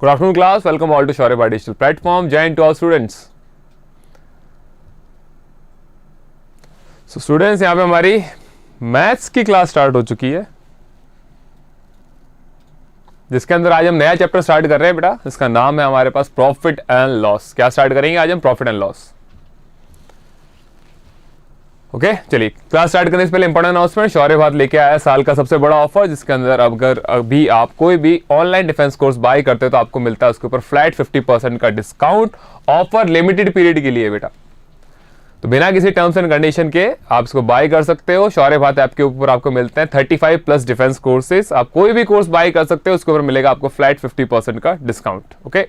Good afternoon class, welcome all to Shaurya Digital Platform. Jai to all students. So students, यहाँ पे हमारी maths की class start हो चुकी है, जिसके अंदर आज हम नया चैप्टर स्टार्ट कर रहे हैं बेटा। इसका नाम है हमारे पास प्रॉफिट एंड लॉस। क्या स्टार्ट करेंगे आज हम? Profit and loss. ओके चलिए, क्लास स्टार्ट करने से पहले इंपॉर्टेंट अनाउंसमेंट। शौर्य भारत लेके आया है साल का सबसे बड़ा ऑफर, जिसके अंदर अगर अभी आप कोई भी ऑनलाइन डिफेंस कोर्स बाय करते हो तो आपको मिलता है उसके ऊपर फ्लैट 50% का डिस्काउंट। ऑफर लिमिटेड पीरियड के लिए बेटा, तो बिना किसी टर्म्स एंड कंडीशन के आप इसको बाय कर सकते हो। शौर्य भारत ऐप के ऊपर आपको मिलते हैं 35 प्लस डिफेंस कोर्सेज। आप कोई भी कोर्स बाय कर सकते हो, उसके ऊपर मिलेगा आपको फ्लैट 50% का डिस्काउंट। ओके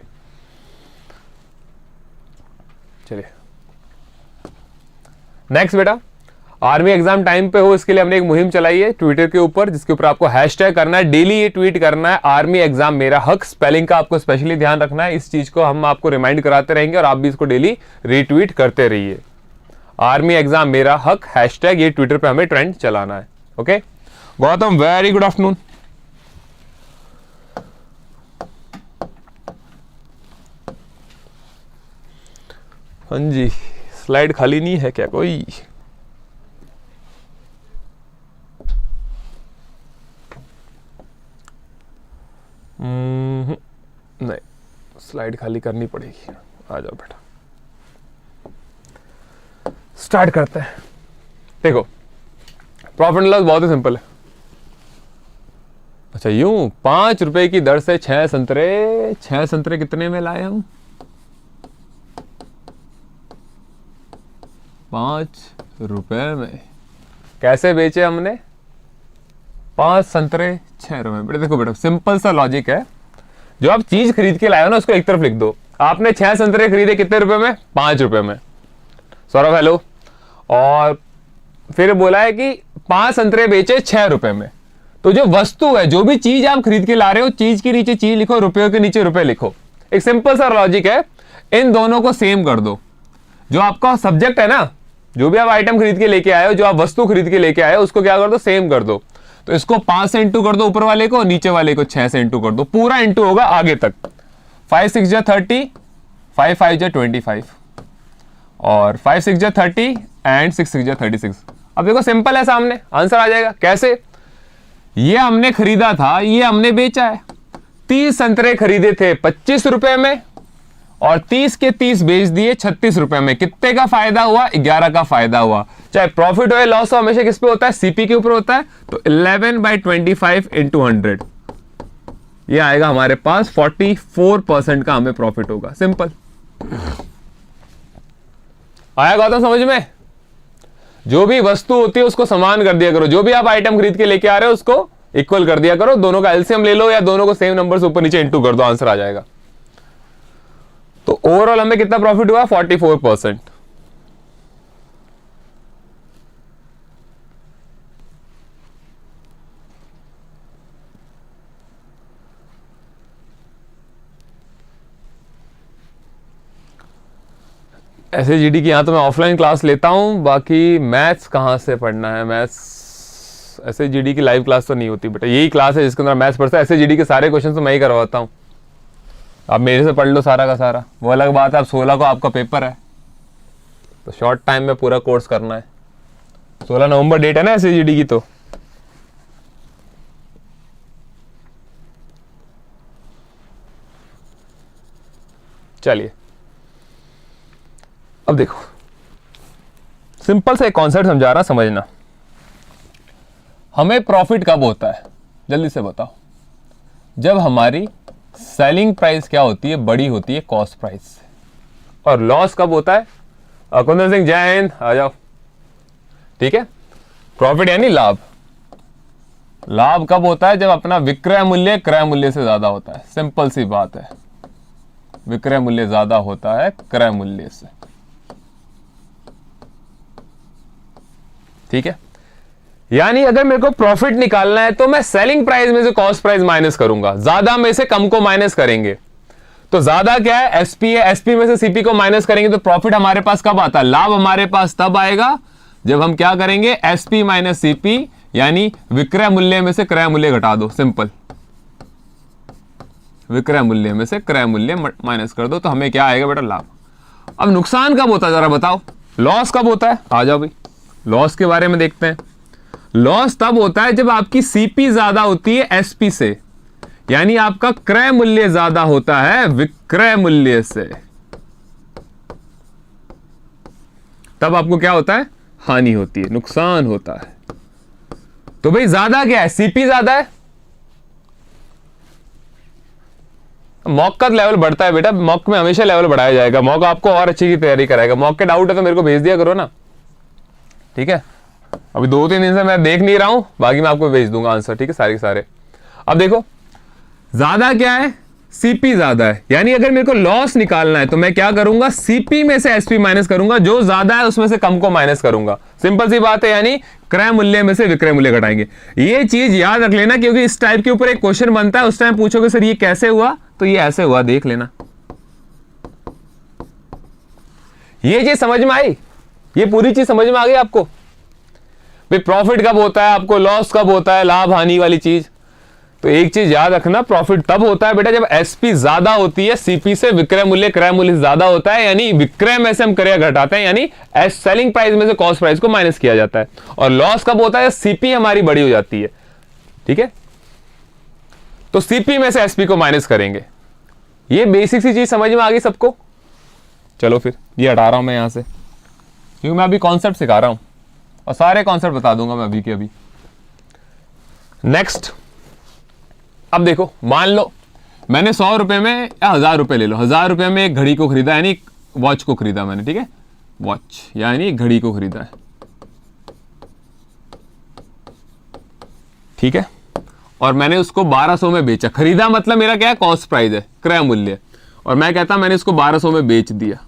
चलिए नेक्स्ट बेटा, आर्मी एग्जाम टाइम पे हो इसके लिए हमने एक मुहिम चलाई है ट्विटर के ऊपर, जिसके ऊपर आपको हैशटैग करना है, डेली ये ट्वीट करना है आर्मी एग्जाम मेरा हक। स्पेलिंग का आपको स्पेशली ध्यान रखना है, इस चीज को हम आपको रिमाइंड कराते रहेंगे और आप भी इसको डेली रीट्वीट करते रहिए। आर्मी एग्जाम मेरा हक हैशटैग, ये ट्विटर पे हमें ट्रेंड चलाना है। Okay Gautam, very good afternoon. हाँ जी, स्लाइड खाली नहीं है क्या कोई? नहीं, स्लाइड खाली करनी पड़ेगी। आ जाओ बेटा, स्टार्ट करते हैं। देखो प्रॉफिट एंड लॉस बहुत ही सिंपल है। अच्छा यूं 5 रुपए की दर से 6 संतरे कितने में लाए हम? 5 रुपए में। कैसे बेचे हमने? 5 संतरे 6 रुपए। बेटा देखो बेटा, सिंपल सा लॉजिक है। जो आप चीज खरीद के लाए हो ना, उसको एक तरफ लिख दो। आपने 6 संतरे खरीदे कितने रुपए में? 5 रुपए में। सौरभ हेलो। और फिर बोला है कि 5 संतरे बेचे 6 रुपए में। तो जो वस्तु है, जो भी चीज आप खरीद के ला रहे हो, चीज के नीचे चीज लिखो, रुपयों के नीचे रुपए लिखो। एक सिंपल सा लॉजिक है। इन दोनों को सेम कर दो। जो आपका सब्जेक्ट है ना, जो भी आप आइटम खरीद के लेके आए हो, जो आप वस्तु खरीद के लेके आए हो, उसको क्या कर दो? सेम कर दो। तो इसको 5 से इंटू कर दो ऊपर वाले को, नीचे वाले को 6 से इंटू कर दो। पूरा इंटू होगा आगे तक। 5 6 जा 30, 5 5 जा 25 और 5 6 जा 30 एंड 6 6 जा 36। अब देखो सिंपल है, सामने आंसर आ जाएगा। कैसे? ये हमने खरीदा था, ये हमने बेचा है। 30 संतरे खरीदे थे 25 रुपए में और 30 के 30 बेच दिए 36 रुपए में। कितने का फायदा हुआ? 11 का फायदा हुआ। चाहे प्रॉफिट हो या लॉस हो, हमेशा किस पे होता है? सीपी के ऊपर होता है। तो 11/25 इंटू 100, ये आएगा हमारे पास 44% का हमें प्रॉफिट होगा। सिंपल। आया गौतम समझ में? जो भी वस्तु होती है उसको समान कर दिया करो। जो भी आप आइटम खरीद के लेके आ रहे हो उसको इक्वल कर दिया करो। दोनों का एलसीएम ले लो या दोनों को सेम नंबर से ऊपर नीचे इंटू कर दो, आंसर आ जाएगा। तो ओवरऑल हमें कितना प्रॉफिट हुआ? 44%। एसएजीडी की यहाँ तो मैं ऑफलाइन क्लास लेता हूँ, बाकी मैथ्स कहाँ से पढ़ना है? मैथ्स एसएजीडी की लाइव क्लास तो नहीं होती बेटा। यही क्लास है जिसके अंदर मैथ्स पढ़ता है। एसएजीडी के सारे क्वेश्चन तो मैं ही करवाता हूँ। आप मेरे से पढ़ लो सारा का सारा, वो अलग बात है। अब 16 को आपका पेपर है, तो शॉर्ट टाइम में पूरा कोर्स करना है। 16 नवंबर डेट है ना एसएजीडी की। तो चलिए अब देखो, सिंपल से एक कॉन्सेप्ट समझा रहा, समझना। हमें प्रॉफिट कब होता है? जल्दी से बताओ। जब हमारी सेलिंग प्राइस क्या होती है? बड़ी होती है कॉस्ट प्राइस से। और लॉस कब होता है? कुंदन सिंह जय हिंद, आ जाओ। ठीक है, प्रॉफिट यानी लाभ। लाभ कब होता है? जब अपना विक्रय मूल्य क्रय मूल्य से ज्यादा होता है। सिंपल सी बात है, विक्रय मूल्य ज्यादा होता है क्रय मूल्य से। ठीक है, यानी अगर मेरे को प्रॉफिट निकालना है तो मैं सेलिंग प्राइस में से कॉस्ट प्राइस माइनस करूंगा, ज्यादा में से कम को माइनस करेंगे। तो ज्यादा क्या है? एसपी है, एसपी में से सीपी को माइनस करेंगे तो प्रॉफिट हमारे पास कब आता है? लाभ हमारे पास तब आएगा जब हम क्या करेंगे? एसपी माइनस सीपी, यानी विक्रय मूल्य में से क्रय मूल्य घटा दो। सिंपल। विक्रय मूल्य में से क्रय मूल्य माइनस कर दो, तो हमें क्या आएगा बेटा? लाभ। अब नुकसान कब होता है जरा बताओ? लॉस कब होता है? आ जाओ भाई, लॉस के बारे में देखते हैं। लॉस तब होता है जब आपकी सीपी ज्यादा होती है एसपी से, यानी आपका क्रय मूल्य ज्यादा होता है विक्रय मूल्य से, तब आपको क्या होता है? हानि होती है, नुकसान होता है। तो भाई ज्यादा क्या है? सीपी ज्यादा है। मॉक का लेवल बढ़ता है बेटा, मॉक में हमेशा लेवल बढ़ाया जाएगा, मॉक आपको और अच्छी की तैयारी कराएगा। मॉक के डाउट है तो मेरे को भेज दिया करो ना, ठीक है? अभी 2-3 दिन से मैं देख नहीं रहा हूं, बाकी मैं आपको भेज दूंगा आंसर, ठीक है? सारे के सारे। अब देखो ज्यादा क्या है? सीपी ज्यादा है, यानी अगर मेरे को लॉस निकालना है तो मैं क्या करूंगा? सीपी में से एसपी माइनस करूंगा, जो ज्यादा है उसमें से कम को माइनस करूंगा। सिंपल सी बात है, यानी क्रय मूल्य में से विक्रय मूल्य घटाएंगे। ये चीज याद रख लेना, क्योंकि इस टाइप के ऊपर एक क्वेश्चन बनता है, उस टाइम पूछोगे सर ये कैसे हुआ, तो ये ऐसे हुआ, देख लेना। ये चीज समझ में आई? ये पूरी चीज समझ में आ गई आपको? भाई प्रॉफिट कब होता है आपको, लॉस कब होता है, लाभ हानि वाली चीज। तो एक चीज याद रखना, प्रॉफिट तब होता है बेटा जब एसपी ज्यादा होती है सीपी से, विक्रय मूल्य क्रय मूल्य ज्यादा होता है, यानी विक्रय में से हम क्रय घटाते हैं, यानी सेलिंग प्राइस में से कॉस्ट प्राइस को माइनस किया जाता है। और लॉस कब होता है? सीपी हमारी बड़ी हो जाती है, ठीक है? तो सीपी में से एसपी को माइनस करेंगे। ये बेसिक सी चीज समझ में आ गई सबको? चलो फिर ये हटा रहा हूं मैं यहां से, क्योंकि मैं अभी कॉन्सेप्ट सिखा रहा हूं और सारे कॉन्सेप्ट बता दूंगा मैं अभी के अभी। नेक्स्ट, अब देखो मान लो मैंने 100 रुपए में या 1000 रुपए ले लो, 1000 रुपए में एक घड़ी को खरीदा, यानी वॉच को खरीदा मैंने, ठीक है? वॉच यानी घड़ी को खरीदा है, ठीक है? और मैंने उसको 1200 में बेचा। खरीदा मतलब मेरा क्या है? कॉस्ट प्राइस है, क्रय मूल्य। और मैं कहता मैंने इसको 1200 में बेच दिया,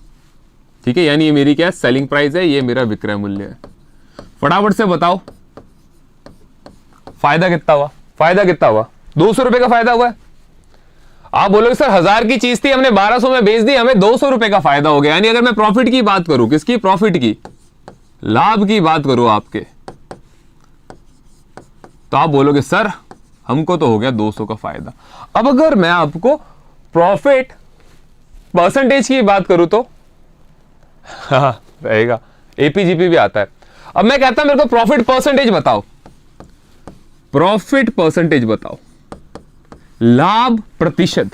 ठीक है? यानी ये मेरी क्या है? सेलिंग प्राइस है, ये मेरा विक्रय मूल्य है। फटाफट से बताओ फायदा कितना हुआ? फायदा कितना हुआ? 200 रुपए का फायदा हुआ है। आप बोलोगे सर 1000 की चीज थी, हमने 1200 में बेच दी, हमें 200 रुपए का फायदा हो गया। यानी अगर मैं प्रॉफिट की बात करूं, किसकी? प्रॉफिट की, लाभ की बात करूं आपके, तो आप बोलोगे सर हमको तो हो गया 200 का फायदा। अब अगर मैं आपको प्रॉफिट परसेंटेज की बात करूं तो हाँ रहेगा, एपीजीपी भी आता है। अब मैं कहता हूं मेरे को प्रॉफिट परसेंटेज बताओ, प्रॉफिट परसेंटेज बताओ, लाभ प्रतिशत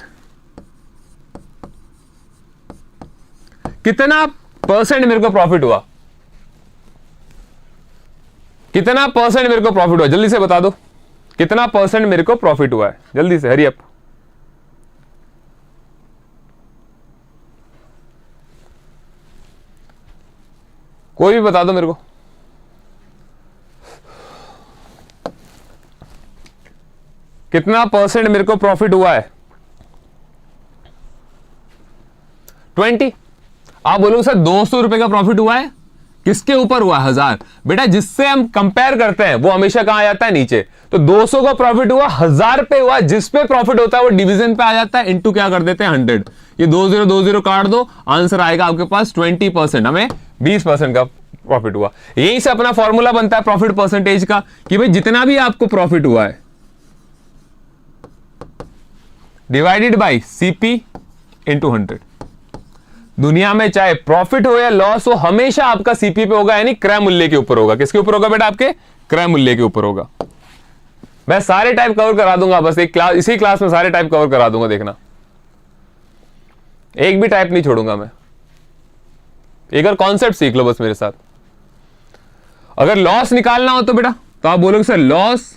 कितना परसेंट मेरे को प्रॉफिट हुआ? कितना परसेंट मेरे को प्रॉफिट हुआ? जल्दी से बता दो, कितना परसेंट मेरे को प्रॉफिट हुआ है? जल्दी से, हरी अप। कोई भी बता दो मेरे को। कितना परसेंट मेरे को प्रॉफिट हुआ है? 20। आप बोलोगे सर 200 रुपए का प्रॉफिट हुआ है, किसके ऊपर हुआ? 1000। बेटा जिससे हम कंपेयर करते हैं वो हमेशा कहां आ जाता है? नीचे। तो 200 का प्रॉफिट हुआ, 1000 पे हुआ, जिस पे प्रॉफिट होता है वो डिवीजन पे आ जाता है, इनटू क्या कर देते हैं? 100। ये 20 काट दो, आंसर आएगा आपके पास 20%। हमें 20% का प्रॉफिट हुआ। यहीं से अपना फॉर्मूला बनता है प्रॉफिट परसेंटेज का, कि भाई जितना भी आपको प्रॉफिट हुआ है डिवाइडेड बाई सीपी इंटू 100। दुनिया में चाहे प्रॉफिट हो या लॉस हो, हमेशा आपका सीपी पे होगा, यानी क्रय मूल्य के ऊपर होगा। किसके ऊपर होगा बेटा? आपके क्रय मूल्य के ऊपर होगा। मैं सारे टाइप कवर करा दूंगा, बस एक क्लास, इसी क्लास में सारे टाइप कवर करा दूंगा, देखना एक भी टाइप नहीं छोड़ूंगा मैं। एक बार कॉन्सेप्ट सीख लो बस मेरे साथ। अगर लॉस निकालना हो तो बेटा, तो आप बोलोगे sir loss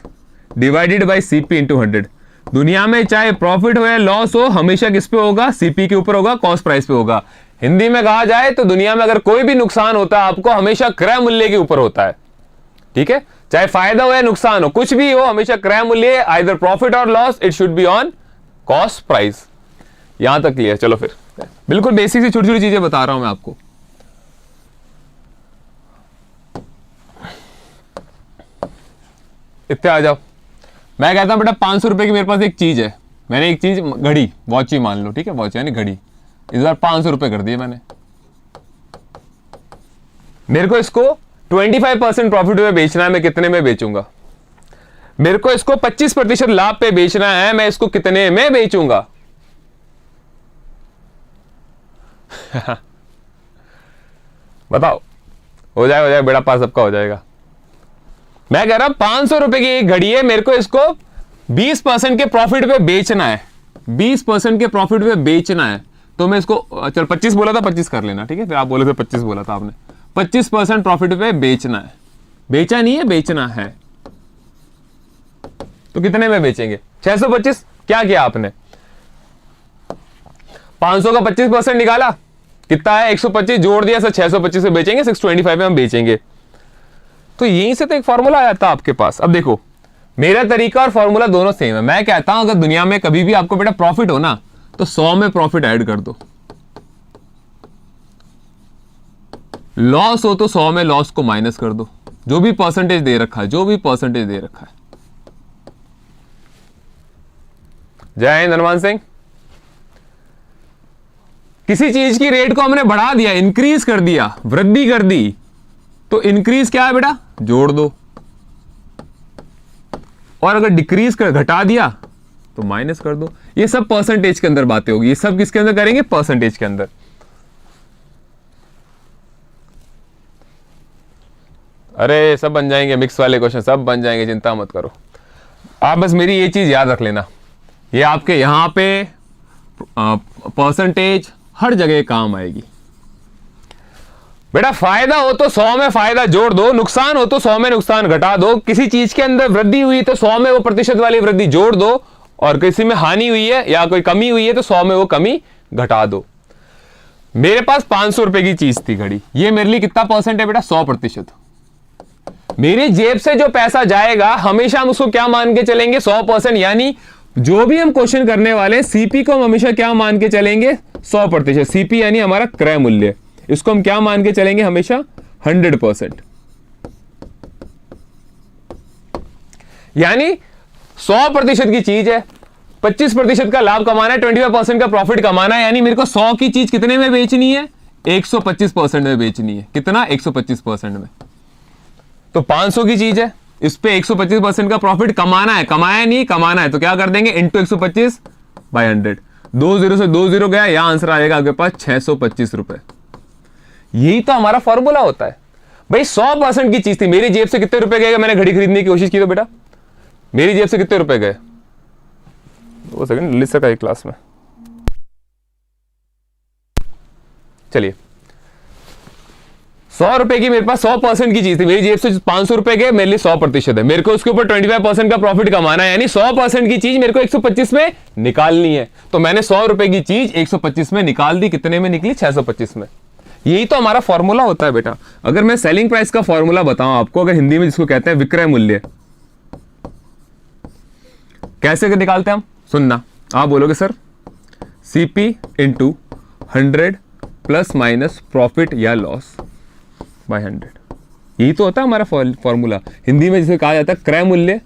divided by CP into 100। दुनिया में चाहे प्रॉफिट हो या लॉस हो, हमेशा किस पे होगा? सीपी के ऊपर होगा, कॉस्ट प्राइस पे होगा। हिंदी में कहा जाए तो दुनिया में अगर कोई भी नुकसान होता है आपको, हमेशा क्रय मूल्य के ऊपर होता है, ठीक है? चाहे फायदा हो या नुकसान हो, कुछ भी हो, हमेशा क्रय मूल्य, आइदर प्रॉफिट और loss, it should be on cost price. यहां तक क्लियर? चलो फिर बिल्कुल बेसिक सी छोटी छोटी चीजें बता रहा हूं मैं आपको। इतने आ जाओ। मैं कहता हूं बेटा 500 रुपए की मेरे पास एक चीज है, मैंने एक चीज, घड़ी, वॉच ही मान लो, ठीक है? वॉच यानी घड़ी, इस बार 500 रुपए कर दिए मैंने। मेरे को इसको 25% प्रॉफिट में बेचना है, मैं कितने में बेचूंगा? मेरे को इसको 25% लाभ पे बेचना है, मैं इसको कितने में बेचूंगा? बताओ, हो जाएगा बेड़ा पास, सबका हो जाएगा। मैं कह रहा हूं 500 रुपए की एक घड़ी है, मेरे को इसको 20% के प्रॉफिट पे बेचना है, 20% के प्रॉफिट पे बेचना है। तो मैं इसको, चल 25 बोला था, 25 कर लेना, ठीक है। फिर आप बोले थे 25 बोला था आपने, 25% प्रॉफिट पे बेचना है। बेचा नहीं है, बेचना है। तो कितने में बेचेंगे? 625। क्या किया आपने? 500 का 25% निकाला, कितना है? 125 जोड़ दिया, सर 625 में बेचेंगे, 625 में हम बेचेंगे। तो यहीं से तो एक फॉर्मूला आया था आपके पास। अब देखो, मेरा तरीका और फॉर्मूला दोनों सेम है। मैं कहता हूं अगर दुनिया में कभी भी आपको बेटा प्रॉफिट हो ना, तो 100 में प्रॉफिट ऐड कर दो। लॉस हो तो 100 में लॉस को माइनस कर दो, जो भी परसेंटेज दे रखा है, जो भी परसेंटेज दे रखा है। जय हिंद हनुमान सिंह। किसी चीज की रेट को हमने बढ़ा दिया, इंक्रीज कर दिया, वृद्धि कर दी, तो इंक्रीज क्या है बेटा? जोड़ दो। और अगर डिक्रीज कर, घटा दिया, तो माइनस कर दो। ये सब परसेंटेज के अंदर बातें होगी। ये सब किसके अंदर करेंगे? परसेंटेज के अंदर। अरे सब बन जाएंगे, मिक्स वाले क्वेश्चन सब बन जाएंगे, चिंता मत करो। आप बस मेरी ये चीज याद रख लेना, ये आपके यहां पे परसेंटेज हर जगह काम आएगी बेटा। फायदा हो तो 100 में फायदा जोड़ दो, नुकसान हो तो 100 में नुकसान घटा दो। किसी चीज के अंदर वृद्धि हुई तो 100 में वो प्रतिशत वाली वृद्धि जोड़ दो, और किसी में हानि हुई है या कोई कमी हुई है तो 100 में वो कमी घटा दो। मेरे पास 500 रुपए की चीज थी घड़ी, ये मेरे लिए कितना परसेंट है बेटा? 100%। मेरी जेब से जो पैसा जाएगा हमेशा हम उसको क्या मान के चलेंगे? 100%। यानी जो भी हम क्वेश्चन करने वाले हैं, सीपी को हम हमेशा क्या मान के चलेंगे? 100%। सीपी यानी हमारा क्रय मूल्य, इसको हम क्या मान के चलेंगे? हमेशा 100%। यानी 100% की चीज है, 25% का लाभ कमाना है, 25% का प्रॉफिट कमाना है। यानी मेरे को 100 की चीज कितने में बेचनी है? 125% में बेचनी है। कितना? 125% में। तो 500 की चीज है, इस पे 125% का प्रॉफिट कमाना है, कमाया नहीं, कमाना है। तो क्या कर देंगे? इंटू 125/100। 2 0 से 2 0 गया, यहां आंसर आएगा आपके पास 625 रुपए। यही तो हमारा फॉर्मूला होता है भाई। 100% की चीज थी, मेरी जेब से कितने रुपए गए? मैंने घड़ी खरीदने की कोशिश की तो बेटा मेरी जेब से कितने रुपए गए? 2 सेकंड, लिस्ट का एक क्लास में। चलिए, 100 रुपए की मेरे पास 100% की चीज थी, मेरी जेब से 500 रुपए गए, मेरे लिए 100% है। मेरे को उसके ऊपर 25% का प्रॉफिट कमाना है, यानी 100% की चीज मेरे को 125 में निकालनी है। तो मैंने 100 रुपए की चीज 125 में निकाल दी। कितने में निकली? 625 में। यही तो हमारा फॉर्मूला होता है बेटा। अगर मैं सेलिंग प्राइस का फॉर्मूला बताऊं आपको, अगर हिंदी में जिसको कहते हैं विक्रय मूल्य, कैसे निकालते हैं हम? सुनना, आप बोलोगे sir CP into 100 plus minus profit या लॉस बाय 100। यही तो होता है हमारा फॉर्मूला। हिंदी में जिसे कहा जाता है क्रय मूल्य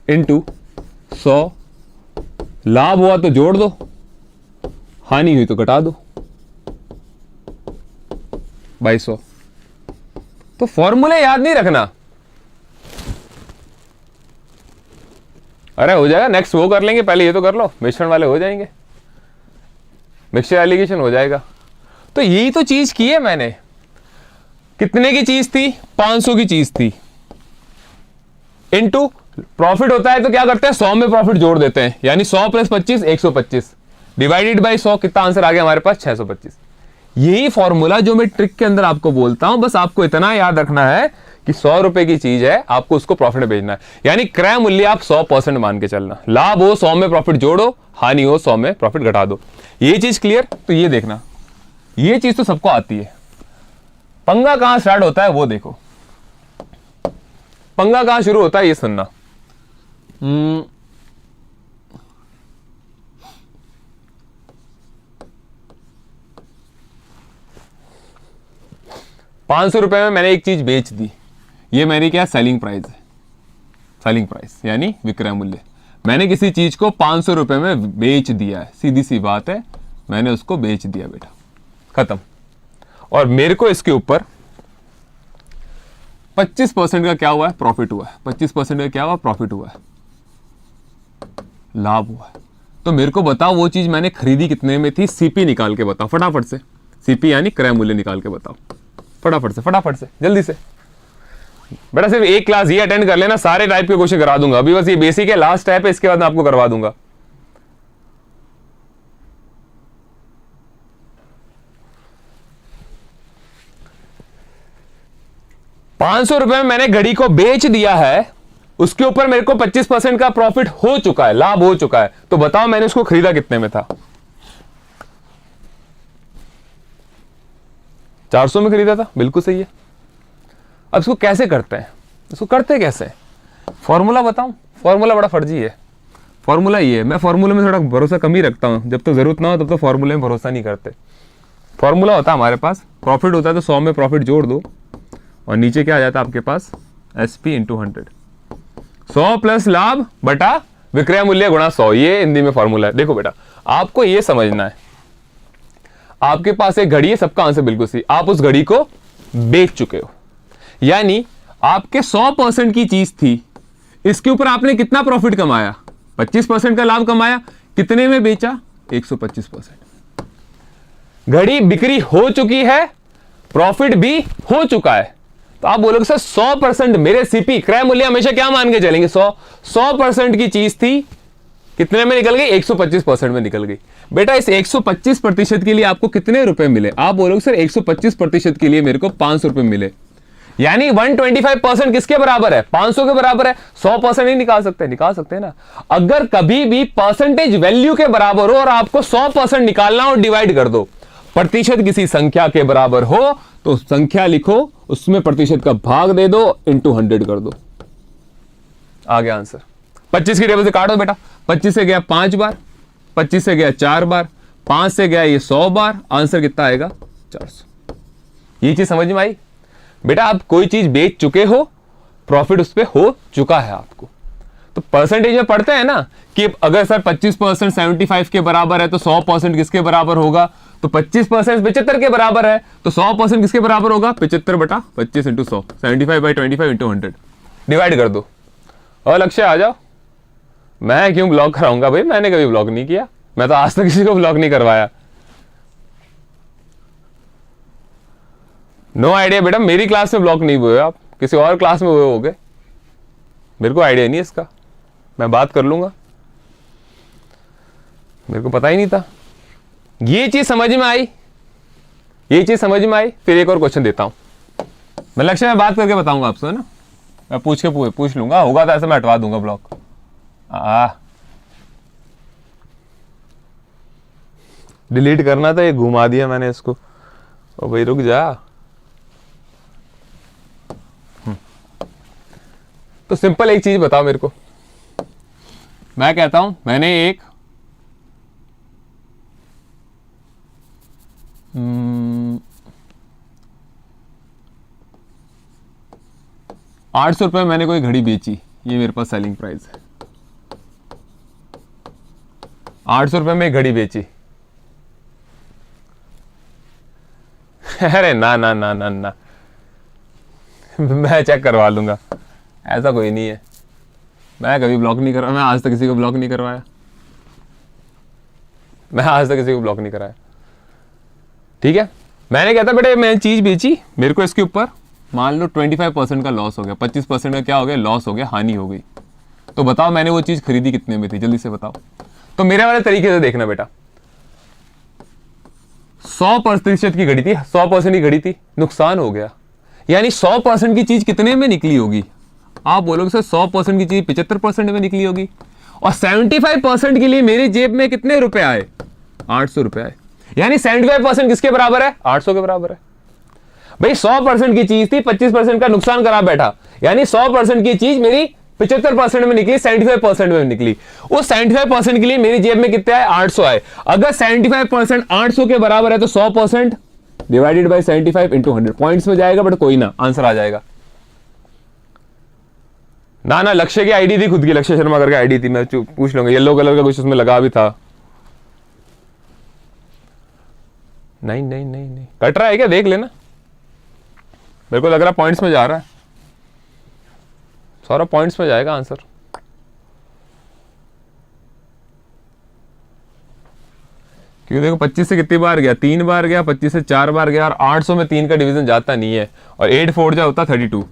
इंटू 100। लाभ हुआ तो जोड़ दो, हानि हुई तो घटा दो बाई 100। तो फॉर्मूले याद नहीं रखना। अरे हो जाएगा, नेक्स्ट वो कर लेंगे, पहले ये तो कर लो, मिश्रण वाले हो जाएंगे, मिक्सचर एलिगेशन हो जाएगा। तो यही तो चीज की है मैंने। कितने की चीज थी? 500 की चीज थी। इनटू प्रॉफिट होता है तो क्या करते हैं? 100 में प्रॉफिट जोड़ देते हैं, यानी 100 प्लस 25 125 डिवाइडेड बाय 100। कितना आंसर आ गया हमारे पास? 625। यही फॉर्मूला जो मैं ट्रिक के अंदर आपको बोलता हूं, बस आपको इतना याद रखना है कि 100 रुपए की चीज है, आपको उसको प्रॉफिट में भेजना है। यानी क्रय मूल्य आप 100% मान के चलना। लाभ हो 100 में प्रॉफिट जोड़ो, हानि हो 100 में प्रॉफिट घटा दो। ये चीज क्लियर? तो ये देखना, ये चीज तो सबको आती है। पंगा कहां स्टार्ट होता है वो देखो। पंगा कहां शुरू होता है ये सुनना। 500 रुपए में मैंने एक चीज बेच दी, ये मेरी क्या? सेलिंग प्राइस है। सेलिंग प्राइस यानी विक्रय मूल्य। मैंने किसी चीज को 500 रुपए में बेच दिया है, सीधी सी बात है, मैंने उसको बेच दिया बेटा, खत्म। और मेरे को इसके ऊपर 25% का क्या हुआ है? प्रॉफिट हुआ है। 25% का क्या हुआ? प्रॉफिट हुआ है, लाभ हुआ है। तो मेरे को बताओ वो चीज मैंने खरीदी कितने में थी, सीपी निकाल के बताओ फटाफट से। सीपी यानी क्रय मूल्य निकाल के बताओ फटाफट से जल्दी से। बेटा सिर्फ एक क्लास ये अटेंड कर लेना, सारे टाइप के क्वेश्चन करा दूंगा। अभी बस ये बेसिक है, लास्ट टाइप है, इसके बाद मैं आपको करवा दूंगा। ₹500 में मैंने घड़ी को बेच दिया है, उसके ऊपर मेरे को 25% का प्रॉफिट हो चुका है, लाभ हो चुका है। तो बताओ मैंने उसको खरीदा कितने में था? 400 में खरीदा था, बिल्कुल सही है। अब इसको कैसे करते हैं, इसको करते कैसे? फॉर्मूला बताऊं? फॉर्मूला बड़ा फर्जी है। फॉर्मूला ये है, मैं फॉर्मूले में थोड़ा भरोसा कम ही रखता हूं, जब तक जरूरत ना हो तब तो फॉर्मूले में भरोसा नहीं करते। फॉर्मूला होता है हमारे पास, प्रॉफिट होता है तो 100 में प्रॉफिट जोड़ दो और नीचे क्या आ जाता है आपके पास, SP इंटू 100। 100 प्लस लाभ बटा विक्रय मूल्य गुणा 100, ये हिंदी में फॉर्मूला है। देखो बेटा आपको ये समझना है, आपके पास एक घड़ी है, सबका आंसर बिल्कुल सही, आप उस घड़ी को बेच चुके हो, यानी आपके 100% की चीज थी, इसके ऊपर आपने कितना प्रॉफिट कमाया? 25% का लाभ कमाया। कितने में बेचा? 125%। घड़ी बिक्री हो चुकी है, प्रॉफिट भी हो चुका है। तो आप बोलोगे सर 100% मेरे सीपी क्रय मूल्य हमेशा क्या मान के चलेंगे? 100% की चीज थी, कितने में निकल गई? 125% में निकल गई। बेटा इस 125% के लिए आपको कितने रुपए मिले? आप बोलोगे सर 125% के लिए मेरे को 500 रुपए मिले, यानी 125% किसके बराबर है? 500 के बराबर है। 100% नहीं निकाल सकते? निकाल सकते हैं ना। अगर कभी भी परसेंटेज वैल्यू के बराबर हो और आपको 100% निकालना हो, डिवाइड कर दो। प्रतिशत किसी संख्या के बराबर हो तो संख्या लिखो, उसमें प्रतिशत का भाग दे दो, इंटू 100 कर दो, आ गया आंसर। 25 की टेबल से काटो बेटा, 25 से गया 5 बार, 25 से गया 4 बार, 5 से गया ये 100 बार, आंसर कितना आएगा? 400। ये चीज समझ में आई? बेटा आप कोई चीज बेच चुके हो, प्रॉफिट उस पर हो चुका है आपको, तो परसेंटेज में पढ़ते हैं ना कि अगर सर 25% 75 के बराबर है तो 100% किसके बराबर होगा? तो 25% 75 के बराबर है तो 100% किसके बराबर होगा? 75 बटा 25 इंटू 100, 75/25 इंटू 100, डिवाइड कर दो। और लक्ष्य आ जाओ। मैं क्यों ब्लॉग कराऊंगा भाई, मैंने कभी ब्लॉग नहीं किया, मैं तो आज तक किसी को ब्लॉग नहीं करवाया। नो आइडिया बेटा, मेरी क्लास में ब्लॉग नहीं हुए आप, किसी और क्लास में हुए होगे, मेरे को आइडिया नहीं इसका, मैं बात कर लूंगा, मेरे को पता ही नहीं था। ये चीज समझ में आई? ये चीज समझ में आई? फिर एक और क्वेश्चन देता हूं मैं, लक्ष्य में बात करके बताऊंगा आपसे, है ना, मैं पूछ लूंगा, होगा तो ऐसे मैं हटवा दूंगा ब्लॉग। डिलीट करना था, ये घुमा दिया मैंने इसको। ओ भाई रुक जा। तो सिंपल एक चीज बताओ मेरे को, मैं कहता हूं मैंने एक 800 रुपये मैंने कोई घड़ी बेची, ये मेरे पास सेलिंग प्राइस है। 800 रुपये में घड़ी बेची। अरे ना ना ना ना ना, मैं चेक करवा लूंगा, ऐसा कोई नहीं है। मैं कभी ब्लॉक नहीं करवाया, मैं आज तक किसी को ब्लॉक नहीं करवाया, मैं आज तक किसी को ब्लॉक नहीं कराया। ठीक है, मैंने कहता बेटे मैं चीज बेची, मेरे को इसके ऊपर मान लो 25% का लॉस हो गया, 25% का क्या हो गया? लॉस हो गया, हानि हो गई। तो बताओ मैंने वो चीज खरीदी कितने में थी? जल्दी से बताओ। तो मेरे वाले तरीके से देखना बेटा, 100% की घड़ी थी, 100% की घड़ी थी, नुकसान हो गया, यानी 100% की चीज कितने में निकली होगी? आप बोलोगे सर 100% की चीज 75% में निकली होगी, और 75% के लिए मेरी जेब में कितने रुपए आए? 800 रुपए आए, यानी 75% किसके बराबर है? 800 के बराबर है। भाई 100% की चीज थी, 25% का नुकसान करा बैठा, यानी 100% की चीज मेरी 75% में निकली, 75% में निकली। उस 75% के लिए मेरी जेब में कितने आए? 800 आए। अगर 75% 800 के बराबर है तो 100% डिवाइडेड बाय 75 इंटू 100 पॉइंट्स में जाएगा, बट कोई ना, आंसर आ जाएगा। ना ना, लक्ष्य की आईडी थी, खुद की लक्ष्य शर्मा करके आईडी थी, मैं पूछ लूंगा, येलो कलर का कुछ उसमें लगा भी था। नहीं नहीं नहीं नहीं, कट रहा है क्या? देख लेना, मेरे को लग रहा पॉइंट्स में जा रहा है, सारा पॉइंट्स में जाएगा आंसर। क्योंकि देखो 25 से कितनी बार गया, 3 बार गया, 25 से 4 बार गया, और 800 में 3 का डिवीजन जाता नहीं है, और 8 4 जा होता 32।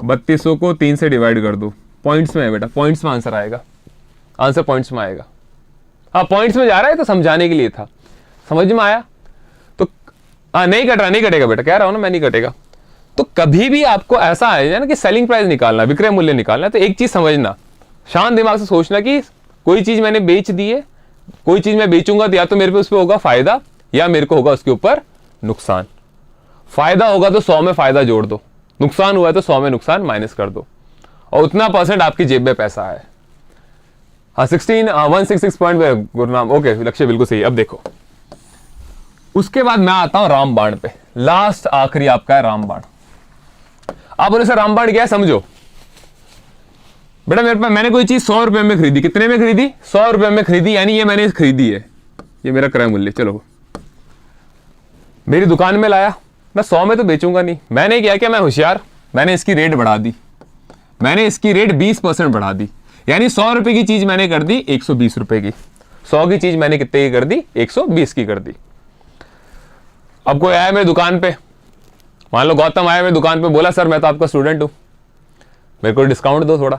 3200 को 3 से डिवाइड कर दो। पॉइंट्स में है बेटा, पॉइंट्स में आंसर आएगा, आंसर पॉइंट्स में आएगा। हाँ पॉइंट्स में जा रहा है तो समझाने के लिए था, समझ में आया? तो नहीं कट रहा, नहीं कटेगा बेटा, कह रहा हूं ना मैं, नहीं कटेगा। तो कभी भी आपको ऐसा आए ना कि सेलिंग प्राइस निकालना, विक्रय मूल्य निकालना, तो एक चीज समझना, शांत दिमाग से सोचना कि कोई चीज मैंने बेच दी है, कोई चीज मैं बेचूंगा तो या तो मेरे पे उस पर होगा फायदा या मेरे को होगा उसके ऊपर नुकसान। फायदा होगा तो 100 में फायदा जोड़ दो, नुकसान हुआ है तो 100 में नुकसान माइनस कर दो, और उतना % आपकी जेब में पैसा है। हाँ 166 पॉइंट गुरुनाम, ओके लक्ष्य बिल्कुल सही। अब देखो उसके बाद मैं आता हूं रामबाण पे, लास्ट आखिरी आपका है रामबाण। आप बोले सर रामबाण क्या है, समझो बेटा। मेरे पास मैंने कोई चीज 100 रुपए में खरीदी, कितने में खरीदी? 100 रुपए में खरीदी, यानी ये मैंने खरीदी है, ये मेरा क्रय मूल्य। चलो मेरी दुकान में लाया, मैं 100 में तो बेचूंगा नहीं, मैंने क्या किया, मैं होशियार, मैंने इसकी रेट बढ़ा दी, मैंने इसकी रेट 20% बढ़ा दी, यानी 100 रुपए की चीज मैंने कर दी 120 रुपए की, 100 की चीज मैंने कितने की कर दी? 120 की कर दी। अब कोई आया मेरी दुकान पे, मान लो गौतम आया मेरी दुकान पे, बोला सर मैं तो आपका स्टूडेंट हूं, मेरे को डिस्काउंट दो थोड़ा।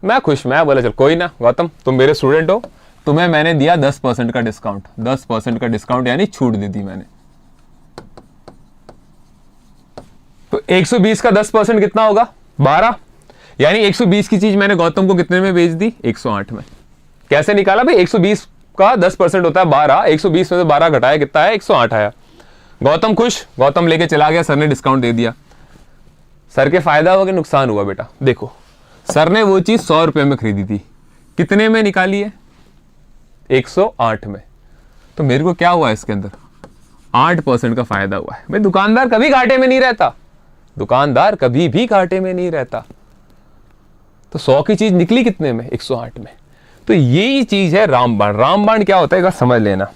मैं खुश, मैं बोला चल कोई ना गौतम, तुम मेरे स्टूडेंट हो, तुम्हें मैंने दिया 10% का डिस्काउंट, 10% का डिस्काउंट यानी छूट दे दी मैंने। तो 120 का 10% कितना होगा? 12, यानी 120 की चीज मैंने गौतम को कितने में बेच दी? 108 में। कैसे निकाला भाई? 120 का 10% होता है 12, 120 में से 12 घटाया कितना है? 108 आया। गौतम खुश, गौतम लेके चला गया, सर ने डिस्काउंट दे दिया। सर के फायदा हुआ कि नुकसान हुआ बेटा? देखो सर ने वो चीज 100 रुपए में खरीदी थी, कितने में निकाली है? 108 में। तो मेरे को क्या हुआ इसके अंदर? 8% का फायदा हुआ है। भाई दुकानदार कभी घाटे में नहीं रहता, दुकानदार कभी भी घाटे में नहीं रहता। तो 100 की चीज निकली कितने में? 108 में। तो यही चीज है रामबाण। रामबाण क्या होता है एक बार समझ लेना।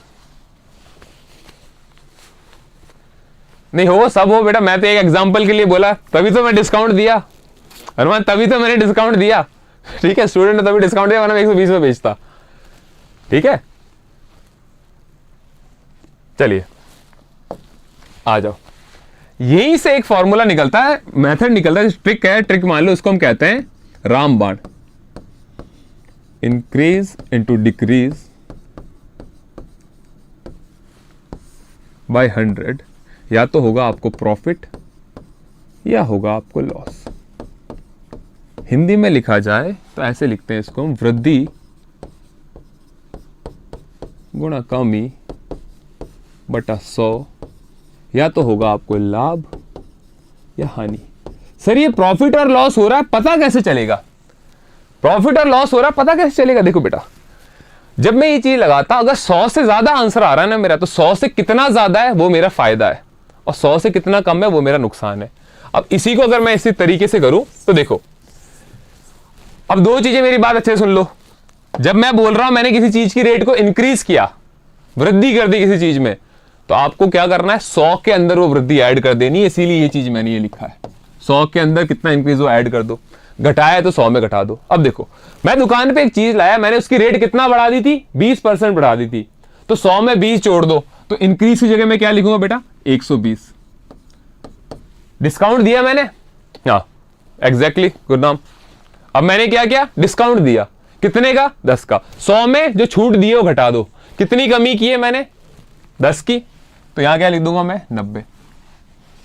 नहीं हो सब हो बेटा, मैं तो एक एग्जांपल के लिए बोला, तभी तो मैं डिस्काउंट दिया अरमान, तभी तो मैंने डिस्काउंट दिया। ठीक है, स्टूडेंट ने तभी डिस्काउंट दिया, वरना मैं 120 में बेचता। ठीक है, चलिए आ जाओ। यहीं से एक फॉर्मूला निकलता है, मेथड निकलता है, ट्रिक है, ट्रिक मान लो, उसको हम कहते हैं रामबाण। इंक्रीज इनटू डिक्रीज बाय 100, या तो होगा आपको प्रॉफिट या होगा आपको लॉस। हिंदी में लिखा जाए तो ऐसे लिखते हैं इसको हम, वृद्धि गुणा कमी बटा 100, या तो होगा आपको लाभ या हानि। सर ये प्रॉफिट और लॉस हो रहा है, पता कैसे चलेगा? प्रॉफिट और लॉस हो रहा है, पता कैसे चलेगा? देखो बेटा, जब मैं ये चीज लगाता, अगर 100 से ज्यादा आंसर आ रहा है ना मेरा, तो 100 से कितना ज्यादा है वो मेरा फायदा है, और 100 से कितना कम है वो मेरा नुकसान है। अब इसी को अगर मैं इसी तरीके से करूं तो देखो, अब दो चीजें मेरी बात अच्छे से सुन लो। जब मैं बोल रहा हूं मैंने किसी चीज की रेट को इंक्रीज किया, वृद्धि कर दी किसी चीज में, तो आपको क्या करना है? 100 के अंदर वो वृद्धि ऐड कर देनी है। इसीलिए ये चीज मैंने ये लिखा है, 100 के अंदर कितना इंक्रीज हो ऐड कर दो, घटाया तो 100 में घटा दो। अब देखो, मैं दुकान पे एक चीज लाया, मैंने उसकी रेट कितना बढ़ा दी थी? 20% बढ़ा दी थी, तो 100 में 20 जोड़ दो, तो इंक्रीज की जगह में क्या लिखूंगा बेटा? 120। डिस्काउंट दिया मैंने, हाँ एग्जैक्टली गुरुनाम। अब मैंने क्या किया? डिस्काउंट दिया, कितने का? 10 का। 100 में जो छूट दी है वो घटा दो, कितनी कमी की है मैंने? 10 की। तो यहां क्या लिख दूंगा मैं? 90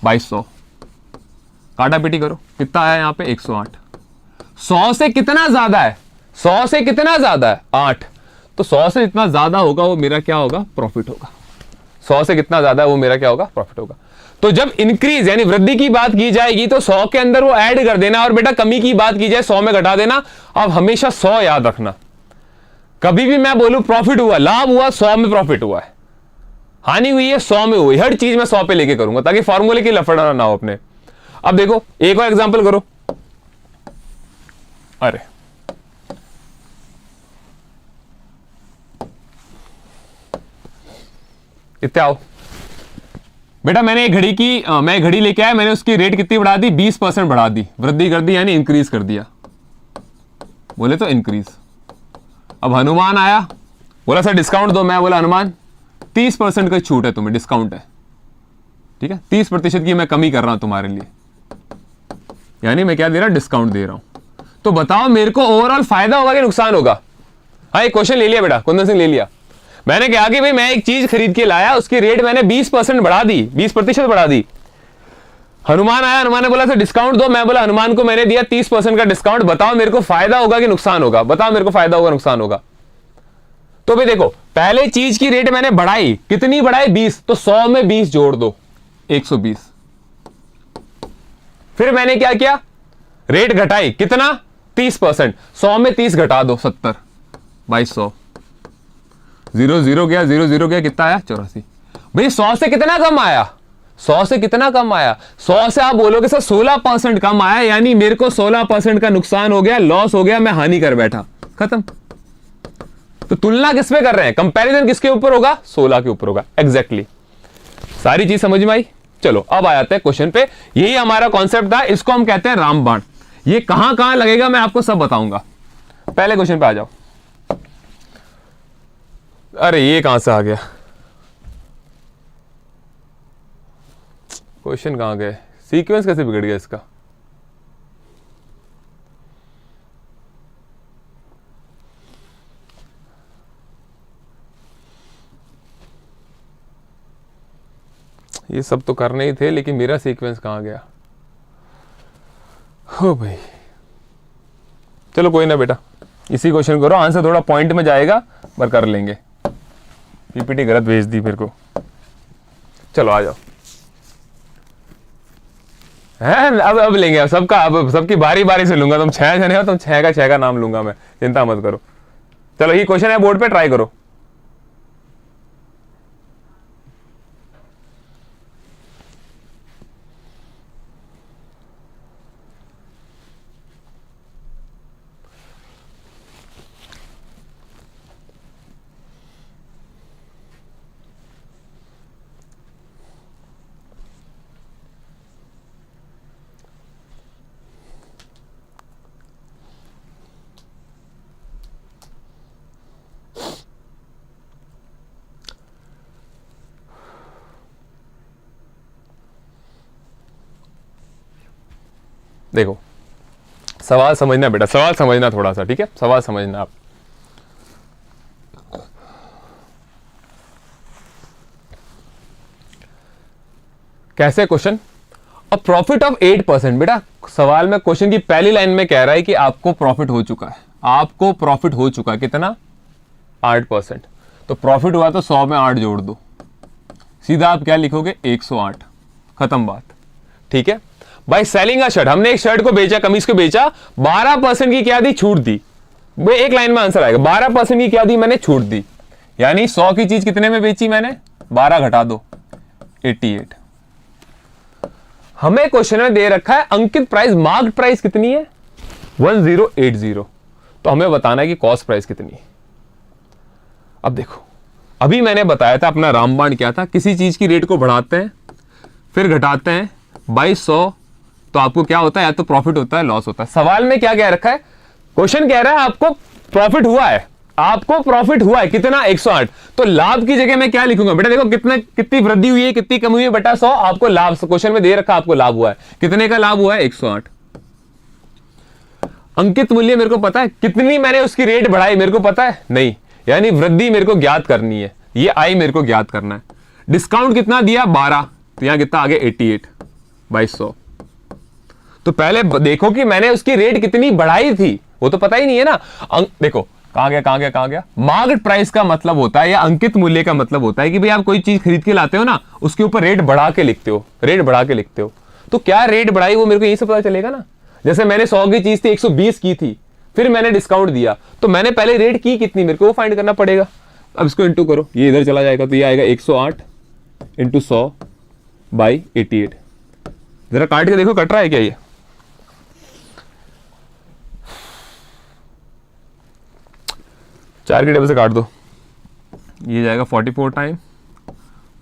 बाई 100। काटा पीटी करो, कितना आया यहां पे? 108। 100 से कितना ज्यादा है? 100 से कितना ज्यादा है? 8। तो 100 से जितना ज्यादा होगा वो मेरा क्या होगा? प्रॉफिट होगा। 100 से कितना ज्यादा है वो मेरा क्या होगा? प्रॉफिट होगा। तो जब इंक्रीज यानी वृद्धि की बात की जाएगी तो 100 के अंदर वो ऐड कर देना, और बेटा कमी की बात की जाए 100 में घटा देना। अब हमेशा 100 याद रखना, कभी भी मैं बोलूं प्रॉफिट हुआ, लाभ हुआ, 100 में प्रॉफिट हुआ है, हानि हुई है 100 में हुई, हर चीज में 100 पे लेके करूंगा ताकि फॉर्मूले की लफड़ा ना हो अपने। अब देखो एक और एग्जांपल करो। अरे इतने आओ बेटा, मैंने एक घड़ी की मैं घड़ी लेके आया, मैंने उसकी रेट कितनी बढ़ा दी? 20% बढ़ा दी, वृद्धि कर दी, यानी इंक्रीज कर दिया, बोले तो इंक्रीज। अब हनुमान आया, बोला सर डिस्काउंट दो, मैं बोला हनुमान 30% का छूट है, तुम्हें डिस्काउंट है, ठीक है, 30% की मैं कमी कर रहा हूं तुम्हारे लिए, यानी मैं क्या दे रहा हूं, डिस्काउंट दे रहा हूं। तो बताओ मेरे को ओवरऑल फायदा होगा कि नुकसान होगा? हाँ, एक क्वेश्चन ले लिया बेटा, कुंदन सिंह ले लिया। मैंने कहा कि भाई मैं एक चीज खरीद के लाया, उसकी रेट मैंने 20% बढ़ा दी, 20% बढ़ा दी। हनुमान आया, हनुमान ने बोला सर डिस्काउंट दो, मैं बोला हनुमान को मैंने दिया 30% का डिस्काउंट, बताओ मेरे को फायदा होगा कि नुकसान होगा? बताओ मेरे को फायदा होगा नुकसान होगा? तो भाई देखो, पहले चीज की रेट मैंने बढ़ाई, कितनी बढ़ाई? 20, तो 100 में 20 जोड़ दो, 120। फिर मैंने क्या किया, रेट घटाई, कितना? 30%, 100 में 30 घटा दो, 70, 2200, 0 0 गया, 0 0 गया, कितना आया? 84। भाई 100 से कितना कम आया? 100 से कितना कम आया? 100 से आप बोलोगे सर 16% कम आया, यानी मेरे को 16% का नुकसान हो गया, लॉस हो गया, मैं हानि कर बैठा, खत्म। तो तुलना किस पे कर रहे हैं, कंपैरिजन किसके ऊपर होगा? 16 के ऊपर होगा, एग्जैक्टली। सारी चीज समझ में आई? चलो अब आ जाते हैं क्वेश्चन पे। यही हमारा कॉन्सेप्ट था, इसको हम कहते हैं रामबाण। ये कहां कहां लगेगा मैं आपको सब बताऊंगा। पहले क्वेश्चन पे आ जाओ। अरे ये कहां से आ गया, क्वेश्चन कहां गए, सीक्वेंस कैसे बिगड़ गया इसका? ये सब तो करने ही थे, लेकिन मेरा सीक्वेंस कहां गया? हो भाई, चलो कोई ना बेटा, इसी क्वेश्चन करो, आंसर थोड़ा पॉइंट में जाएगा पर कर लेंगे। पीपीटी गलत भेज दी मेरे को। चलो आ जाओ। है अब लेंगे, अब सबका, अब सबकी बारी बारी से लूंगा। तुम 6 जने हो, तुम 6 का नाम लूंगा मैं, चिंता मत करो। चलो ये क्वेश्चन है बोर्ड पे, ट्राई करो। देखो सवाल समझना बेटा, सवाल समझना थोड़ा सा, ठीक है, सवाल समझना आप। कैसे क्वेश्चन? A profit of 8%। बेटा सवाल में क्वेश्चन की पहली लाइन में कह रहा है कि आपको प्रॉफिट हो चुका है, आपको प्रॉफिट हो चुका है, कितना? 8%। तो प्रॉफिट हुआ तो 100 में 8 जोड़ दो, सीधा आप क्या लिखोगे? 108, खत्म बात, ठीक है भाई। सेलिंग अ शर्ट, हमने एक शर्ट को बेचा, कमीज को बेचा, 12% की क्या दी? छूट दी। वो एक लाइन में आंसर आएगा, 12% की क्या दी मैंने? छूट दी। यानी 100 की चीज कितने में बेची मैंने? 12 घटा दो, 88। हमें क्वेश्चन में दे रखा है अंकित प्राइस, मार्क्ड प्राइस कितनी है? 1080। तो हमें बताना है कि कॉस्ट प्राइस कितनी है। अब देखो, अभी मैंने बताया था अपना रामबाण क्या था, किसी चीज की रेट को बढ़ाते हैं फिर घटाते हैं 2200, तो आपको क्या होता है? या तो प्रॉफिट होता है, लॉस होता है। सवाल में क्या कह रखा है? क्वेश्चन कह रहा है आपको प्रॉफिट हुआ है, आपको प्रॉफिट हुआ है, कितना? 108। तो लाभ की जगह मैं क्या लिखूंगा बेटा? देखो कितनी वृद्धि हुई है, कितनी कमी हुई है, बटा 100। आपको लाभ, क्वेश्चन में दे रखा आपको लाभ हुआ है, कितने का लाभ हुआ है? 108। अंकित मूल्य मेरे को पता है, कितनी मैंने उसकी रेट बढ़ाई मेरे को पता है? नहीं, यानी वृद्धि मेरे को ज्ञात करनी है, ये आई मेरे को ज्ञात करना है। डिस्काउंट कितना दिया? 12, तो यहां कितना आ गया? 88, 2200। तो पहले देखो कि मैंने उसकी रेट कितनी बढ़ाई थी, वो तो पता ही नहीं है ना। देखो कहां गया? मार्केट प्राइस का मतलब होता है, या अंकित मूल्य का मतलब होता है कि भाई आप कोई चीज खरीद के लाते हो ना, उसके ऊपर रेट बढ़ा के लिखते हो, रेट बढ़ा के लिखते हो। तो क्या रेट बढ़ाई वो मेरे को यही से पता चलेगा ना। जैसे मैंने 100 की चीज थी 120 की थी, फिर मैंने डिस्काउंट दिया, तो मैंने पहले रेट की कितनी मेरे को वो फाइंड करना पड़ेगा। अब इसको इंटू करो, ये इधर चला जाएगा, तो ये आएगा 108 इंटू 100 बाई 88। जरा काट के देखो कट रहा है क्या? ये चार के टेबल से काट दो, ये जाएगा 44 टाइम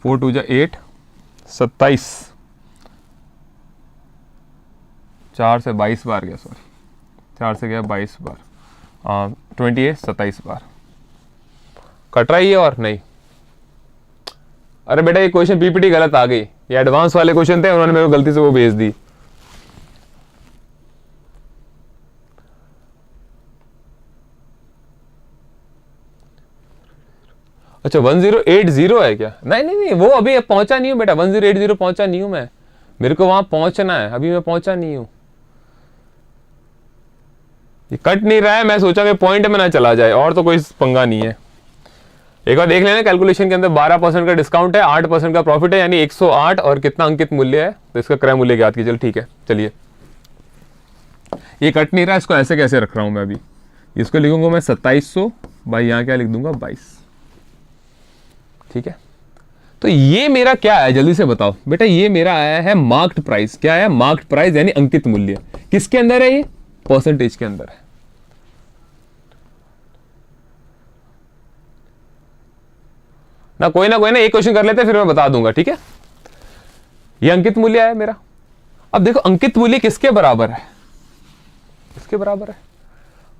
4 2 जा 8, 27, 4 से 22 बार गया, सॉरी 4 से गया 22 बार, 28 27 बार। कट रहा है ये और नहीं? अरे बेटा ये क्वेश्चन पीपीटी गलत आ गई, ये एडवांस वाले क्वेश्चन थे, उन्होंने मेरे को गलती से वो भेज दी। अच्छा 1080 है क्या? नहीं नहीं नहीं, वो अभी पहुंचा नहीं हूं बेटा, 1080 पहुंचा नहीं हूं मैं, मेरे को वहां पहुंचना है, अभी मैं पहुंचा नहीं हूं। ये कट नहीं रहा है, मैं सोचा कि पॉइंट में ना चला जाए, और तो कोई पंगा नहीं है। एक बार देख लेना कैलकुलेशन के अंदर 12% का डिस्काउंट है, 8% का प्रॉफिट है, यानी 108 और कितना अंकित मूल्य है, तो इसका क्रय मूल्य ज्ञात कीजिए। ठीक है चलिए, ये कट नहीं रहा, इसको ऐसे कैसे रख रहा हूं मैं अभी, इसको लिखूंगा मैं 2700 भाई, यहां क्या लिख दूंगा 22। ठीक है, तो ये मेरा क्या है जल्दी से बताओ बेटा, ये मेरा आया है मार्क्ड प्राइस। क्या है? मार्क्ड प्राइस यानी अंकित मूल्य। किसके अंदर है ये? परसेंटेज के अंदर है। ना कोई ना एक क्वेश्चन कर लेते हैं, फिर मैं बता दूंगा। ठीक है, ये अंकित मूल्य है मेरा। अब देखो अंकित मूल्य किसके बराबर है? किसके बराबर है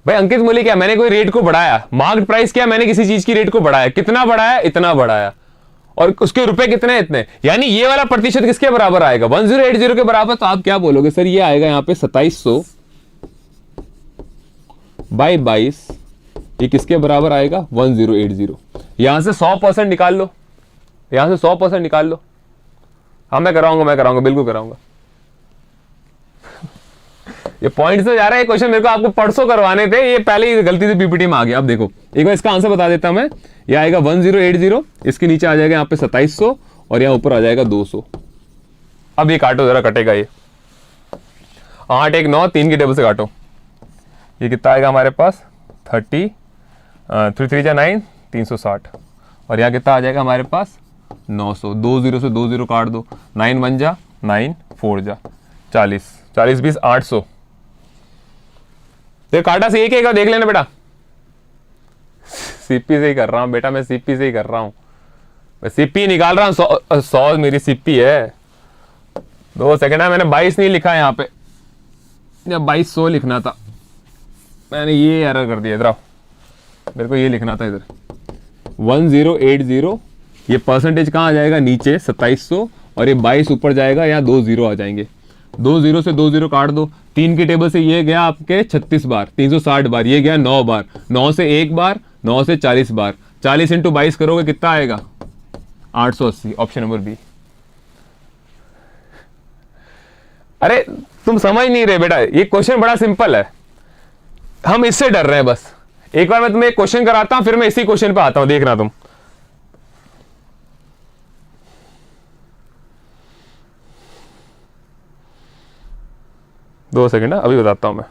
भाई? अंकित मूल्य क्या? मैंने कोई रेट को बढ़ाया। मार्क्ड प्राइस क्या? मैंने किसी चीज की रेट को बढ़ाया। कितना बढ़ाया? इतना बढ़ाया, और उसके रुपए कितने? इतने। यानी ये वाला प्रतिशत किसके बराबर आएगा? 1080 के बराबर। तो आप क्या बोलोगे सर, ये आएगा यहां पे 2700 बाई 22, ये किसके बराबर आएगा? 1080। यहां से 100% निकाल लो, यहां से 100% निकाल लो। हाँ मैं कराऊंगा, बिल्कुल कराऊंगा। ये पॉइंट से जा रहा है क्वेश्चन, मेरे को आपको परसों करवाने थे, ये पहले ही गलती से पीपीटी में आ गया। अब देखो एक बार इसका आंसर बता देता मैं, ये आएगा 1080, इसके नीचे आ जाएगा यहाँ पे 2700 और यहाँ ऊपर आ जाएगा 200। अब ये काटो जरा, कटेगा ये 8 1 9 3 की टेबल से काटो, ये कितना आएगा हमारे पास? 30 3 3 जा 9 360, और यहाँ कितना आ जाएगा हमारे पास? 900। 20 से 20 काट दो, 9 1 जा 9 4 जा 40 40 20 800। देख काटा से एक देख लेना बेटा, सीपी से ही कर रहा हूं बेटा, मैं सीपी से ही कर रहा हूं, मैं सीपी निकाल रहा हूं। 100 मेरी सीपी है। 2 सेकंड है, मैंने 22 नहीं लिखा यहाँ पे, 2200 लिखना था, मैंने ये एरर कर दिया। इधर आओ, मेरे को ये लिखना था इधर 1080। ये परसेंटेज कहाँ आ जाएगा? नीचे 2700, और ये 22 ऊपर जाएगा, यहाँ 2 0 आ जाएंगे। 2 0 से 2 0 काट दो, 3 की टेबल से ये गया आपके 36 बार, 360 बार, ये गया 9 बार, 9 से 1 बार, 9 से 40 बार, 40 इंटू 22 करोगे कितना आएगा? 880। Option number B. अरे तुम समझ नहीं रहे बेटा, ये क्वेश्चन बड़ा सिंपल है, हम इससे डर रहे हैं बस। एक बार मैं तुम्हें एक क्वेश्चन कराता हूं, फिर मैं इसी क्वेश्चन पे आता हूं, देखना तुम। दो सेकंड अभी बताता हूं मैं,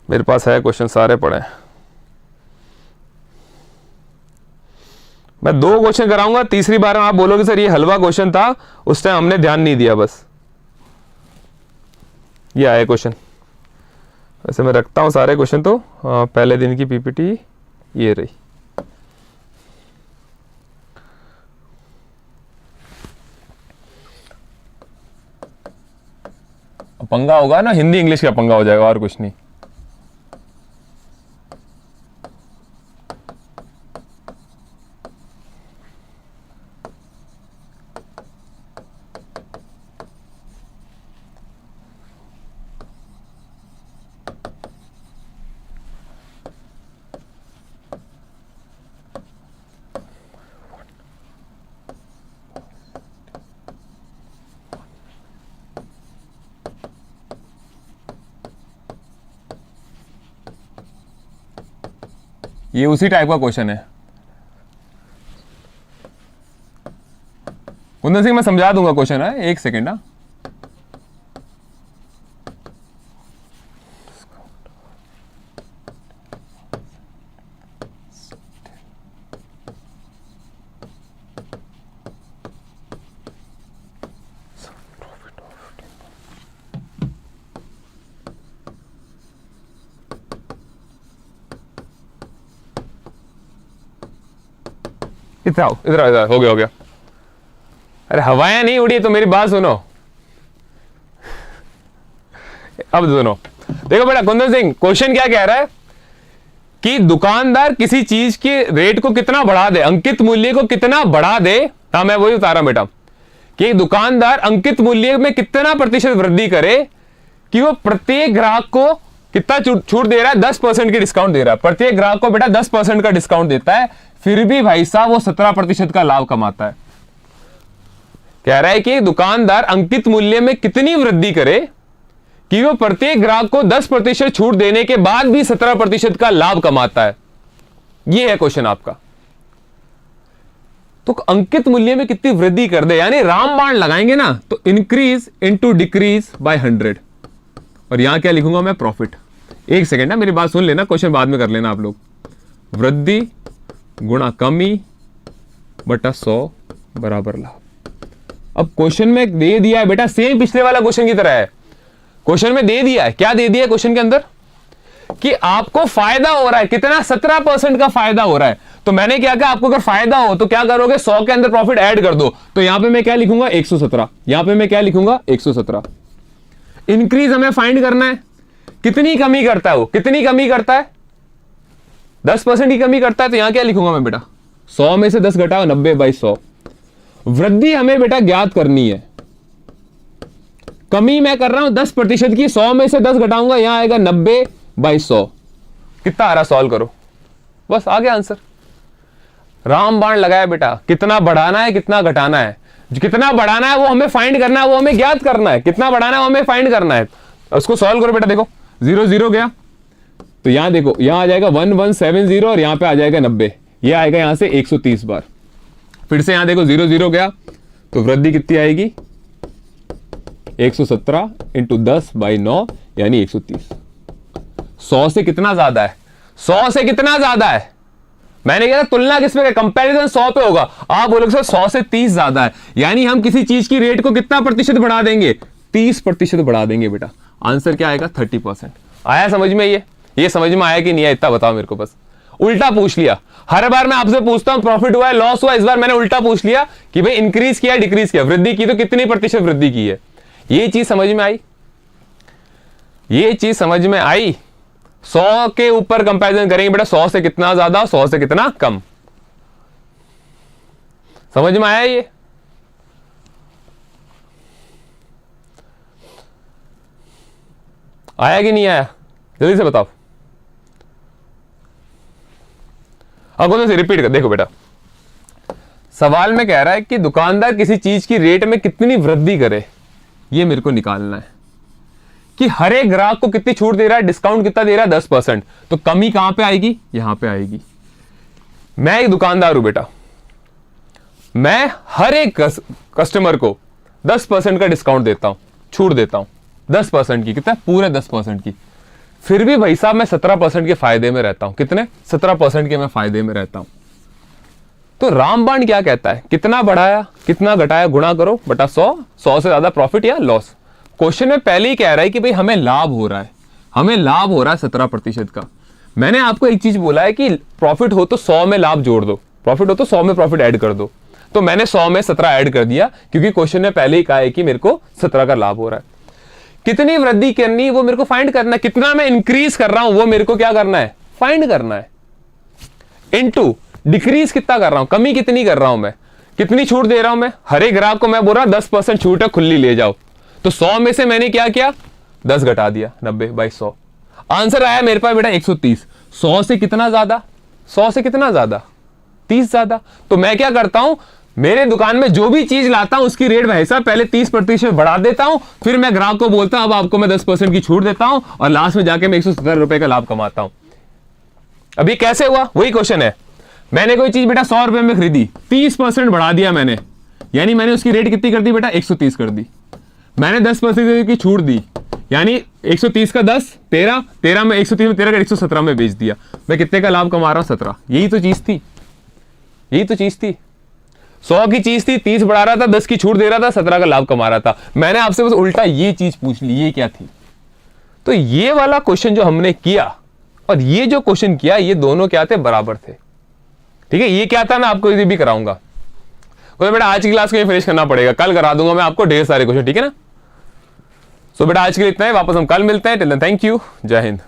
मेरे पास है क्वेश्चन सारे पड़े हैं। मैं 2 क्वेश्चन कराऊंगा, तीसरी बार में आप बोलोगे सर ये हलवा क्वेश्चन था, उस टाइम हमने ध्यान नहीं दिया बस। ये आया क्वेश्चन, वैसे मैं रखता हूं सारे क्वेश्चन, तो पहले दिन की पीपीटी ये रही। पंगा होगा ना, हिंदी इंग्लिश का पंगा हो जाएगा, और कुछ नहीं। ये उसी टाइप का क्वेश्चन है कुंदन सिंह, मैं समझा दूंगा क्वेश्चन है, एक सेकेंड। ना इधर आओ, इधर आओ, इधर हो गया, हो गया। अरे हवाएं नहीं उड़ी, तो मेरी बात सुनो। अब सुनो, देखो बेटा कुंदन सिंह, क्वेश्चन क्या कह रहा है? कि दुकानदार किसी चीज के रेट को कितना बढ़ा दे, अंकित मूल्य को कितना बढ़ा दे। हाँ, मैं वही बता रहा हूं बेटा कि दुकानदार अंकित मूल्य में कितना प्रतिशत वृद्धि करे कि वो प्रत्येक ग्राहक को कितना छूट दे रहा है, 10% की डिस्काउंट दे रहा है। प्रत्येक ग्राहक को बेटा 10% का डिस्काउंट देता है, फिर भी भाई साहब वो 17% का लाभ कमाता है। कह रहा है कि दुकानदार अंकित मूल्य में कितनी वृद्धि करे कि वो प्रत्येक ग्राहक को 10% छूट देने के बाद भी 17% का लाभ कमाता है। यह है क्वेश्चन आपका। तो अंकित मूल्य में कितनी वृद्धि कर दे, यानी रामबाण लगाएंगे ना तो इंक्रीज इंटू डिक्रीज बाय 100, और यहां क्या लिखूंगा मैं, प्रॉफिट। एक सेकेंड ना, मेरी बात सुन लेना, क्वेश्चन बाद में कर लेना आप लोग। वृद्धि गुणा कमी बटा 100 बराबर लाभ। अब क्वेश्चन में दे दिया है बेटा, सेम पिछले वाला क्वेश्चन की तरह है। क्वेश्चन में दे दिया है, क्या दे दिया है क्वेश्चन के अंदर, कि आपको फायदा हो रहा है कितना, 17% का फायदा हो रहा है। तो मैंने क्या कहा, आपको अगर फायदा हो तो क्या करोगे, 100 के अंदर प्रॉफिट ऐड कर दो। तो यहां पे मैं क्या लिखूंगा, 117। यहां पे मैं क्या लिखूंगा, 117। इंक्रीज हमें फाइंड करना है, कितनी कमी करता है वो, कितनी कमी करता है, 10% की कमी करता है। तो यहां क्या लिखूंगा मैं बेटा, 100 में से 10 घटाओ, 90/100। वृद्धि हमें बेटा ज्ञात करनी है, कमी मैं कर रहा हूं 10% की, 100 में से 10 घटाऊंगा, यहां आएगा 90/100। कितना आ रहा, सॉल्व करो, बस आ गया आंसर। रामबाण लगाया बेटा, कितना बढ़ाना है कितना घटाना है, कितना बढ़ाना है वो हमें फाइंड करना है, वो हमें ज्ञात करना है, कितना बढ़ाना है वो हमें फाइंड करना है। उसको सॉल्व करो बेटा, देखो 0 0 गया, तो यहां देखो, यहां आ जाएगा 1170 और यहां पे आ जाएगा 90, ये आएगा यहां से 130 बार। फिर से यहां देखो 0 0 गया, तो वृद्धि कितनी आएगी, 117 इंटू 10/9 यानी 130। 100 से कितना ज्यादा है, 100 से कितना ज्यादा है, मैंने कहा तुलना किस पे, कंपैरिजन 100 पे होगा। आप बोलोगे सर 100 से 30 ज्यादा है, यानी हम किसी चीज की रेट को कितना प्रतिशत बढ़ा देंगे, 30% बढ़ा देंगे बेटा। आंसर क्या आएगा, 30%। आया समझ में, ये समझ में आया कि नहीं आया, इतना बताओ मेरे को। बस उल्टा पूछ लिया, हर बार मैं आपसे पूछता हूं प्रॉफिट हुआ है लॉस हुआ, इस बार मैंने उल्टा पूछ लिया कि भाई इंक्रीज किया डिक्रीज किया, वृद्धि की तो कितनी प्रतिशत वृद्धि की है। ये चीज समझ में आई, ये चीज समझ में आई। 100 के ऊपर कंपैरिजन करेंगे बेटा, 100 से कितना ज्यादा, 100 से कितना कम। समझ में आया ये, आया कि नहीं आया, जल्दी से बताओ। अब क्वेश्चन से रिपीट कर देखो बेटा, सवाल में कह रहा है कि दुकानदार किसी चीज की रेट में कितनी वृद्धि करे, ये मेरे को निकालना है कि हर एक ग्राहक को कितनी छूट दे रहा है, डिस्काउंट कितना दे रहा है, 10%। तो कमी कहां पे आएगी, यहां पे आएगी। मैं एक दुकानदार हूं बेटा, मैं हर एक कस्टमर को 10% का डिस्काउंट देता हूं, छूट देता हूं 10% की, कितना, पूरे 10% की। फिर भी भाई साहब मैं 17% के फायदे में रहता हूं, कितने, 17% के मैं फायदे में रहता हूं। तो रामबाण क्या कहता है, कितना बढ़ाया कितना घटाया, गुणा करो बटा 100, 100 से ज्यादा प्रॉफिट या लॉस। क्वेश्चन में पहले ही कह रहा है कि भाई हमें लाभ हो रहा है, हमें लाभ हो रहा है 17% का। मैंने आपको एक चीज बोला है कि प्रॉफिट हो तो 100 में लाभ जोड़ दो, प्रॉफिट हो तो 100 में प्रॉफिट ऐड कर दो। तो मैंने 100 में 17 ऐड कर दिया, क्योंकि क्वेश्चन ने पहले ही कहा है कि मेरे को 17 का लाभ हो रहा है। कितनी वृद्धि करनी वो मेरे को फाइंड करना है, कितना मैं इंक्रीज कर रहा हूं वो मेरे को क्या करना है, फाइंड करना है। इनटू डिक्रीज कितना कर रहा हूं, कमी कितनी कर रहा हूं मैं, कितनी छूट दे रहा हूं मैं, हर एक ग्राहक को मैं बोल रहा 10% छूट है, खुली ले जाओ। तो 100 में से मैंने क्या किया, 10 घटा दिया, 90/100। आंसर आया मेरे पास बेटा 130। 100 से कितना ज्यादा, 100 से कितना ज्यादा, 30 ज्यादा। तो मैं क्या करता हूं, मेरे दुकान में जो भी चीज लाता हूं उसकी रेट भाई साहब पहले 30% बढ़ा देता हूं, फिर मैं ग्राहक को बोलता हूं अब आपको मैं 10% की छूट देता हूं, और लास्ट में जाके मैं 170 रुपए का लाभ कमाता हूं। अभी कैसे हुआ, वही क्वेश्चन है। मैंने कोई चीज बेटा 100 रुपए में खरीदी, 30% बढ़ा दिया मैंने, यानी मैंने उसकी रेट कितनी कर दी बेटा, 130 कर दी। मैंने 10% की छूट दी, यानी 130 का 10 13, 13 में 130 में 13 का 117 में बेच दिया। मैं कितने का लाभ कमा रहा हूं, 17। यही तो चीज थी, यही तो चीज थी। 100 की चीज थी, 30 बढ़ा रहा था, 10 की छूट दे रहा था, 17 का लाभ कमा रहा था। मैंने आपसे बस उल्टा ये चीज पूछ ली, ये क्या थी। तो ये वाला क्वेश्चन जो हमने किया और ये जो क्वेश्चन किया, ये दोनों क्या थे, बराबर थे। ठीक है, ये क्या था मैं आपको इसी भी कराऊंगा। तो बेटा आज की क्लास को फिनिश करना पड़ेगा, कल करा दूंगा मैं आपको ढेर सारे क्वेश्चन, ठीक है ना। सो बेटा आज के लिए इतना है, वापस हम कल मिलते हैं। टिल देन थैंक यू, जय हिंद।